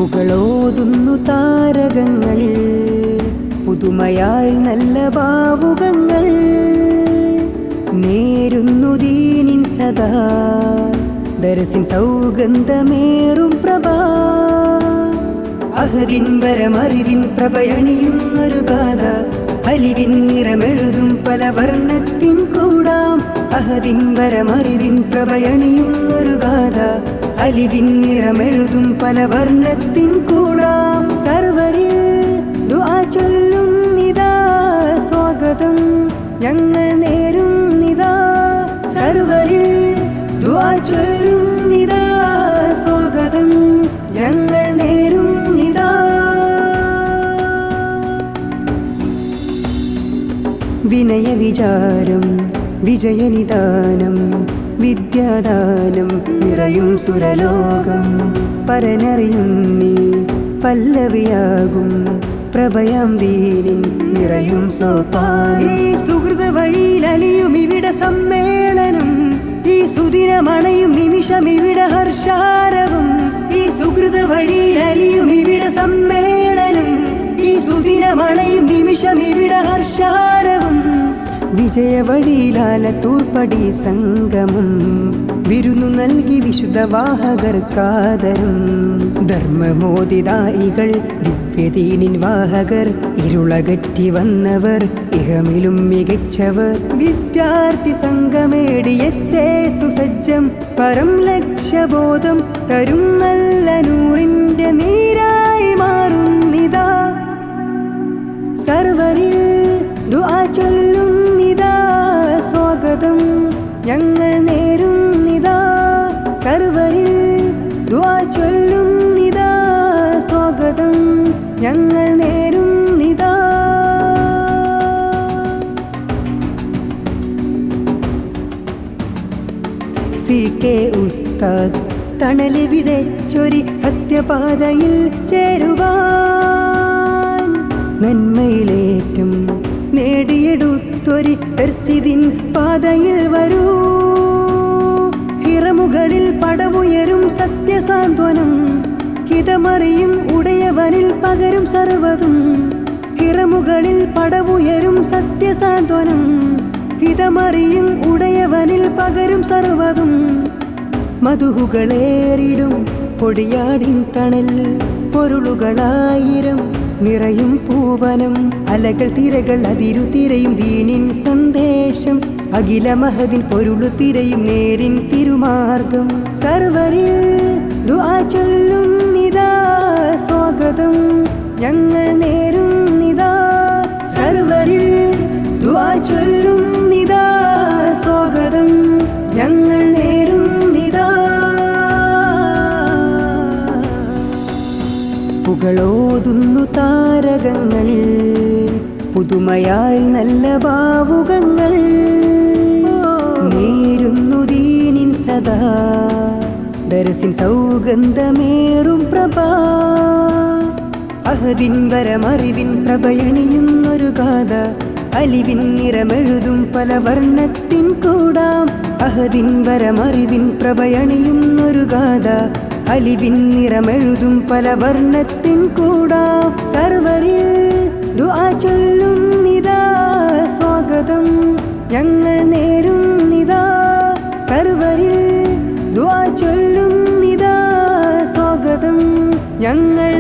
പുകളോതുന്നു താരകങ്ങൾ, പുതുമയാൽ നല്ല ഭാവുകങ്ങൾ. നേരുന്നു ദീനിൻ സദാ ദരസിൻ സൗഗന്ധമേറും പ്രഭാ. അഹദിൻ വരമറിവിൻ പ്രഭയണിയുന്നൊരു ഗാഥ, അലിവിൻ നിറമെഴുതും പല വർണ്ണത്തിൻ കൂടാം. അഹദിൻ വരമറിവിൻ പ്രഭയണിയുന്നൊരു ഗാഥ, അലിവിൻ നിറമെഴുതും പല വർണ്ണത്തിൻ കൂടാം. സർവരിൽ ദുആ ചൊല്ലും നിദാ സ്വാഗതം ഞങ്ങൾ നേരും നിദാ. സർവരിൽ ദുആ ചൊല്ലും നിദാ സ്വാഗതം ഞങ്ങൾ നേരും നിദാ. വിനയ വിചാരം വിജയനിദാനം, വിദ്യാദാനം നിറയും സുരലോകം. പരനറിയും നീ പല്ലവിയാകും പ്രഭയാം ദീനിൻ നിറയും സോപാനം. ഈ സുഹൃത വഴിയിൽ അലിയും ഇവിടെ സമ്മേളനം, ഈ സുദിനമണയും നിമിഷം ഇവിടെ ഹർഷാരവം. ഈ സുഹൃത വഴിയിൽ അലിയും ഇവിടെ സമ്മേളനം, ഈ സുദിനമണയും നിമിഷം ഇവിടെ ഹർഷാരവം. വിജയവഴിയിലാലത്തൂർപ്പടി സംഗമം, വിരുന്നു നൽകി വിശുദ്ധവാഹകർക്കാദരം. ധർമ്മമോദിതായികൾ ദിവ്യദീനിൻ വാഹകർ, ഇരുളകറ്റി വന്നവർ ഇഹമിലും മികച്ചവർ. വിദ്യാർത്ഥി സംഘമേടിയസ്സേ സുസജ്ജം, പരം ലക്ഷ്യബോധം തരും നല്ല നൂറിൻ്റെ നീരായി മാറും നിദാ. സർവരിൽ ദുആ ചൊല്ലും നിദാ സ്വാഗതം ഞങ്ങൾ നേരും നിദാ. സർവരിൽ ദുആ ചൊല്ലും നിദാ സ്വാഗതം ഞങ്ങൾ നേരും നിദാ. CK ഉസ്താദ് തണല് വിതച്ചൊരി സത്യപാതയിൽ ചേരുവാൻ, നന്മയിലേറ്റം നേടിയെടുത്തൊരി ദർസിദിൻ പാതയിൽ വരൂ. ഹിറമുകളിൽ പടവുയരും സത്യസാന്ത്വനം, ഹിതമറിയും ഉടയവനിൽ പകരും സർവ്വതും. ഹിറമുകളിൽ പടവുയരും സത്യസാന്ത്വനം, ഹിതമറിയും ഉടയവനിൽ പകരും സർവ്വതും. മധുഹുകളേറിടും പൊടിയാടിൻ തണൽ, പൊരുളുകളായിരം നിറയും പൂവനം. അലകൾ തിരകൾ അതിരു തിരയും ദീനിൻ സന്ദേശം, അഖില മഹദിൻ പൊരുളു തിരയും നേരിൻ തിരുമാർഗം. സർവരിൽ ദുആ ചൊല്ലും നിദാ സ്വാഗതം ഞങ്ങൾ നേരും നിദാ. സർവരിൽ ദുആ ചൊല്ലും നിദാ സ്വാഗതം ഞങ്ങൾ നേരും നിദാ. പുകളോതുന്നു താരകങ്ങൾ, പുതുമയാൽ നല്ല ഭാവുകങ്ങൾ. നേരുന്നു ദീനിൻ സദാ ദരസിൻ സൗഗന്ധമേറും പ്രഭാ. അഹദിൻ വരമറിവിൻ പ്രഭയണിയുന്നൊരു ഗാഥ, അലിവിൻ നിറമെഴുതും പല വർണ്ണത്തിൻ കൂടാം. അഹദിൻ വരമറിവിൻ പ്രഭയണിയുന്നൊരു ഗാഥ, അലിവിൻ നിറമെഴുതും പല വർണ്ണത്തിൻ കൂടാം. സർവരിൽ ദുആ ചൊല്ലും നിദാ സ്വാഗതം ഞങ്ങൾ നേരും നിദാ. സർവരിൽ ദുആ ചൊല്ലും നിദാ സ്വാഗതം ഞങ്ങൾ